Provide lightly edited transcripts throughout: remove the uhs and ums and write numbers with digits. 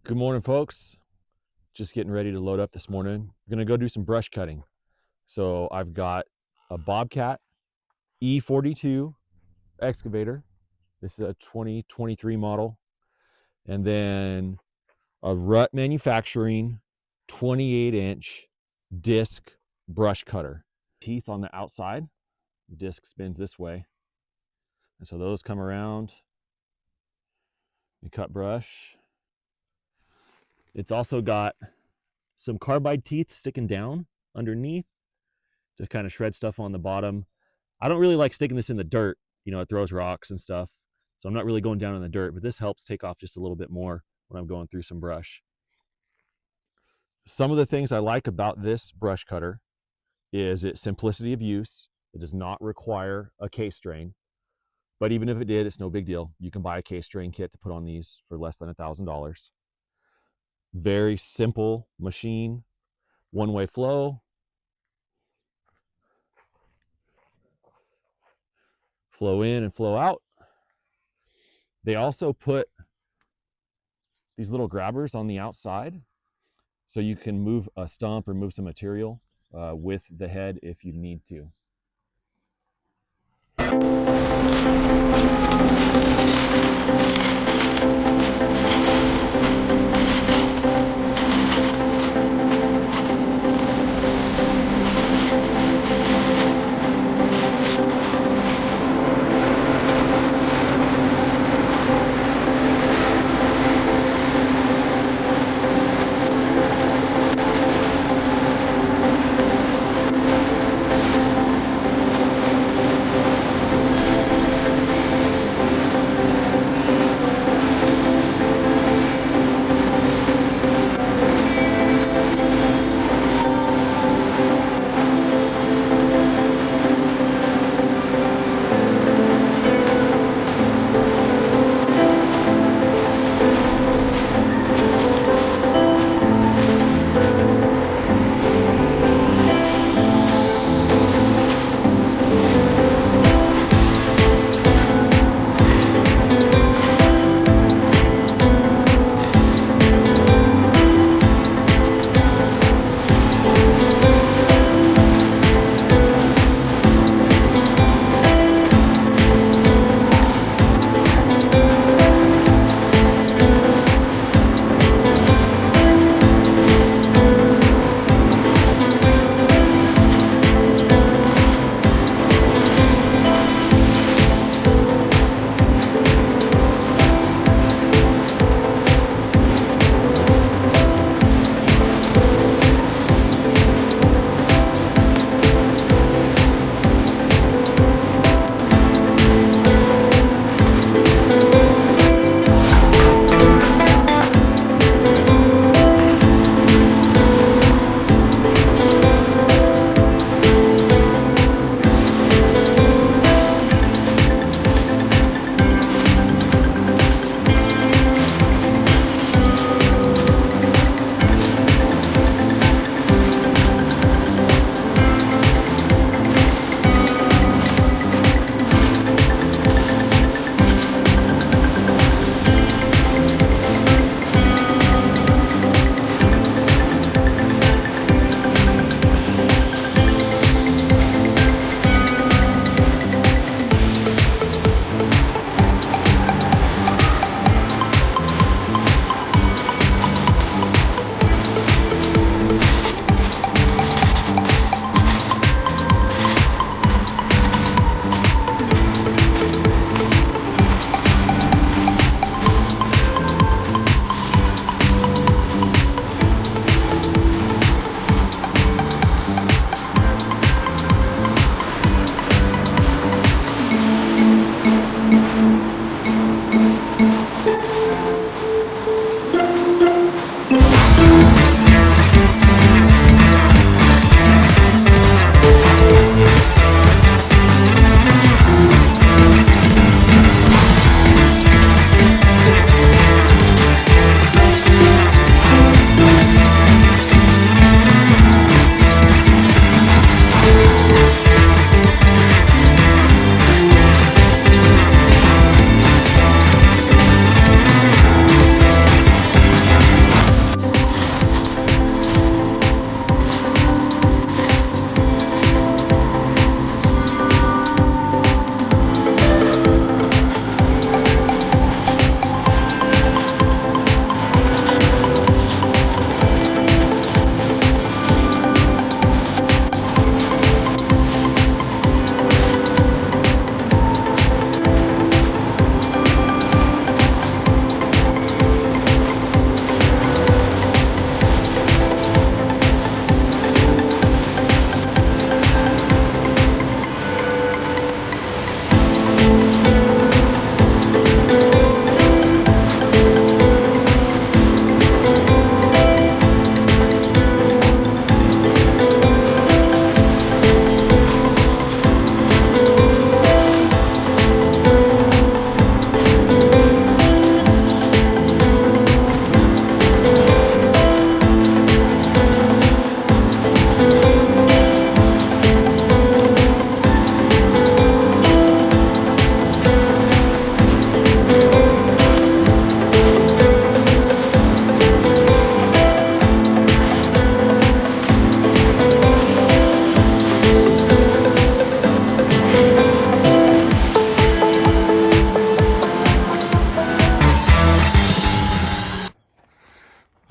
Good morning, folks. Just getting ready to load up this morning. We're gonna go do some brush cutting. So I've got a Bobcat E42 excavator. This is a 2023 model. And then a Rut Manufacturing 28-inch disc brush cutter. Teeth on the outside, the disc spins this way. And so those come around and cut brush. It's also got some carbide teeth sticking down underneath to kind of shred stuff on the bottom. I don't really like sticking this in the dirt. It throws rocks and stuff. So I'm not really going down in the dirt, but this helps take off just a little bit more when I'm going through some brush. Some of the things I like about this brush cutter is its simplicity of use. It does not require a case drain, but even if it did, it's no big deal. You can buy a case drain kit to put on these for less than $1,000. Very simple machine, one-way flow. Flow in and flow out. They also put these little grabbers on the outside so you can move a stump or move some material with the head if you need to.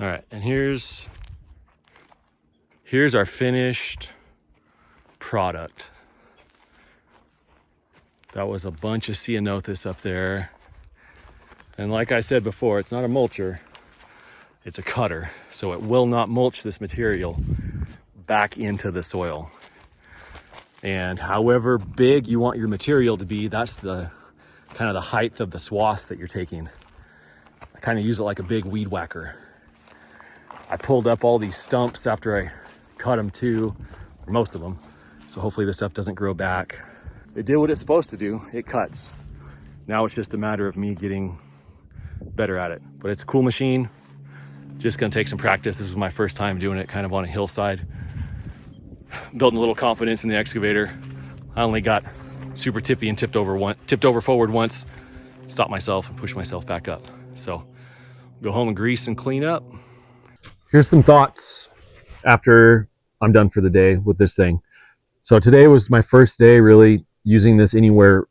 All right, and here's our finished product. That was a bunch of ceanothus up there. And like I said before, it's not a mulcher, it's a cutter. So it will not mulch this material back into the soil. And however big you want your material to be, that's the kind of the height of the swath that you're taking. I kind of use it like a big weed whacker. I pulled up all these stumps after I cut them too, or most of them. So hopefully this stuff doesn't grow back. It did what it's supposed to do, it cuts. Now it's just a matter of me getting better at it. But it's a cool machine, just gonna take some practice. This was my first time doing it kind of on a hillside. Building a little confidence in the excavator. I only got super tippy and tipped over forward once, stopped myself and pushed myself back up. So go home and grease and clean up. Here's some thoughts after I'm done for the day with this thing. So today was my first day really using this anywhere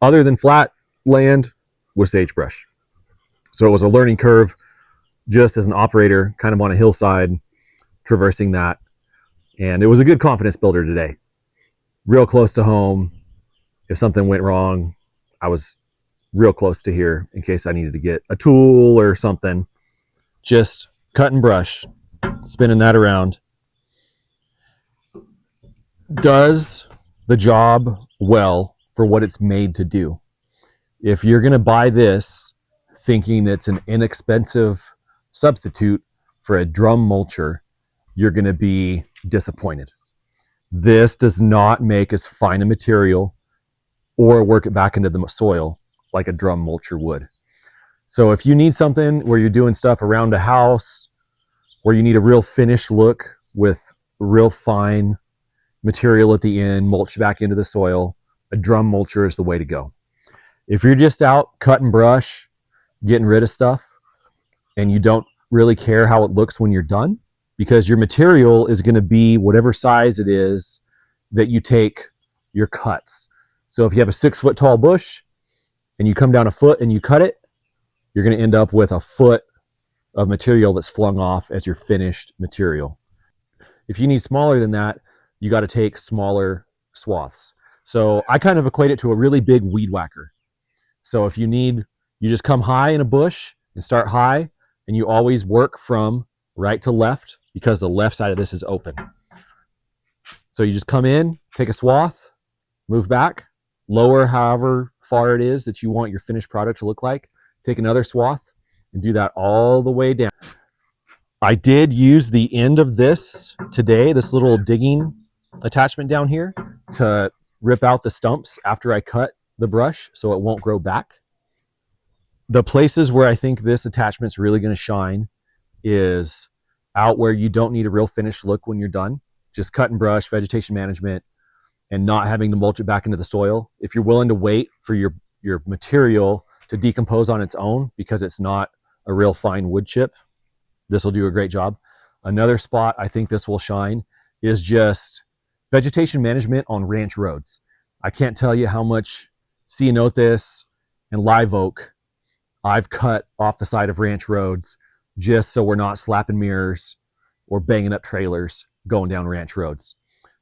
other than flat land with sagebrush. So it was a learning curve just as an operator, kind of on a hillside, traversing that. And it was a good confidence builder today. Real close to home. If something went wrong, I was real close to here in case I needed to get a tool or something. Just cut and brush, spinning that around. Does the job well for what it's made to do. If you're going to buy this thinking it's an inexpensive substitute for a drum mulcher, you're going to be disappointed. This does not make as fine a material or work it back into the soil like a drum mulcher would. So if you need something where you're doing stuff around a house, where you need a real finished look with real fine material at the end, mulch back into the soil, a drum mulcher is the way to go. If you're just out cut and brush, getting rid of stuff, and you don't really care how it looks when you're done, because your material is going to be whatever size it is that you take your cuts. So if you have a 6 foot tall bush and you come down a foot and you cut it, you're going to end up with a foot of material that's flung off as your finished material. If you need smaller than that, you got to take smaller swaths. So I kind of equate it to a really big weed whacker. So if you just come high in a bush and start high, and you always work from right to left because the left side of this is open. So you just come in, take a swath, move back, lower however far it is that you want your finished product to look like, take another swath, and do that all the way down. I did use the end of this today, this little digging attachment down here, to rip out the stumps after I cut the brush so it won't grow back. The places where I think this attachment's really going to shine is out where you don't need a real finished look when you're done. Just cut and brush, vegetation management, and not having to mulch it back into the soil. If you're willing to wait for your material to decompose on its own because it's not a real fine wood chip, this will do a great job. Another spot I think this will shine is just vegetation management on ranch roads. I can't tell you how much ceanothus and live oak I've cut off the side of ranch roads just so we're not slapping mirrors or banging up trailers going down ranch roads.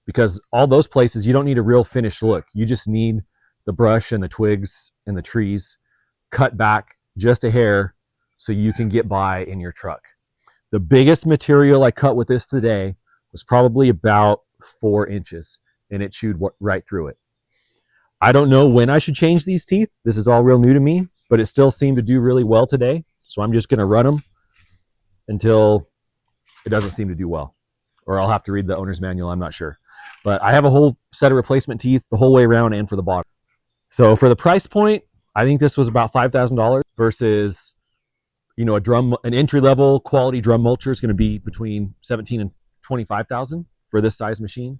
Because all those places, you don't need a real finished look. You just need the brush and the twigs and the trees cut back just a hair so you can get by in your truck. The biggest material I cut with this today was probably about 4 inches, and it chewed right through it. I don't know when I should change these teeth. This is all real new to me, but it still seemed to do really well today. So I'm just going to run them until it doesn't seem to do well, or I'll have to read the owner's manual. I'm not sure, but I have a whole set of replacement teeth the whole way around and for the bottom. So for the price point, I think this was about $5,000 versus, an entry-level quality drum mulcher is going to be between $17,000 and $25,000 for this size machine.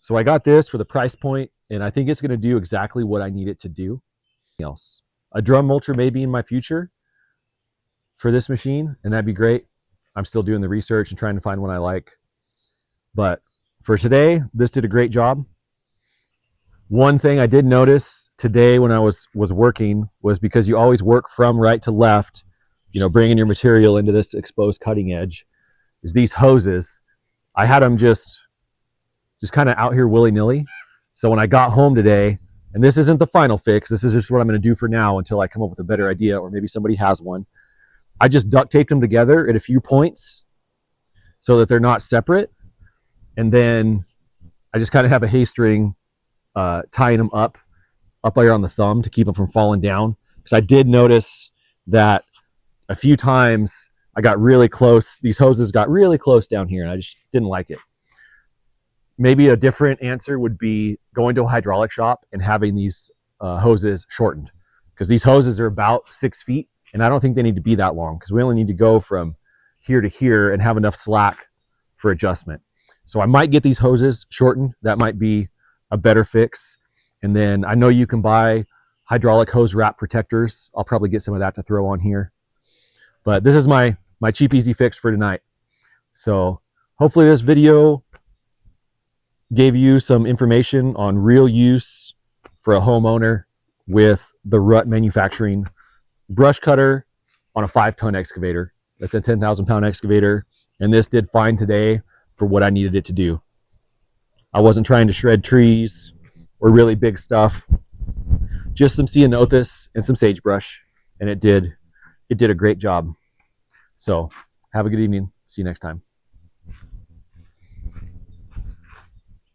So I got this for the price point, and I think it's going to do exactly what I need it to do. Else, a drum mulcher may be in my future for this machine, and that'd be great. I'm still doing the research and trying to find one I like. But for today, this did a great job. One thing I did notice today when I was working was because you always work from right to left, bringing your material into this exposed cutting edge, is these hoses. I had them just kind of out here willy-nilly. So when I got home today, and this isn't the final fix, this is just what I'm going to do for now until I come up with a better idea, or maybe somebody has one. I just duct taped them together at a few points so that they're not separate. And then I just kind of have a hay string tying them up there on the thumb to keep them from falling down. Because I did notice that a few times I got really close. These hoses got really close down here, and I just didn't like it. Maybe a different answer would be going to a hydraulic shop and having these hoses shortened, because these hoses are about 6 feet, and I don't think they need to be that long, because we only need to go from here to here and have enough slack for adjustment. So I might get these hoses shortened. That might be a better fix. And then I know you can buy hydraulic hose wrap protectors. I'll probably get some of that to throw on here. But this is my cheap, easy fix for tonight. So hopefully this video gave you some information on real use for a homeowner with the Rut Manufacturing brush cutter on a 5-ton excavator. That's a 10,000-pound excavator, and this did fine today for what I needed it to do. I wasn't trying to shred trees or really big stuff, just some ceanothus and some sagebrush, and it did a great job. So have a good evening. See you next time.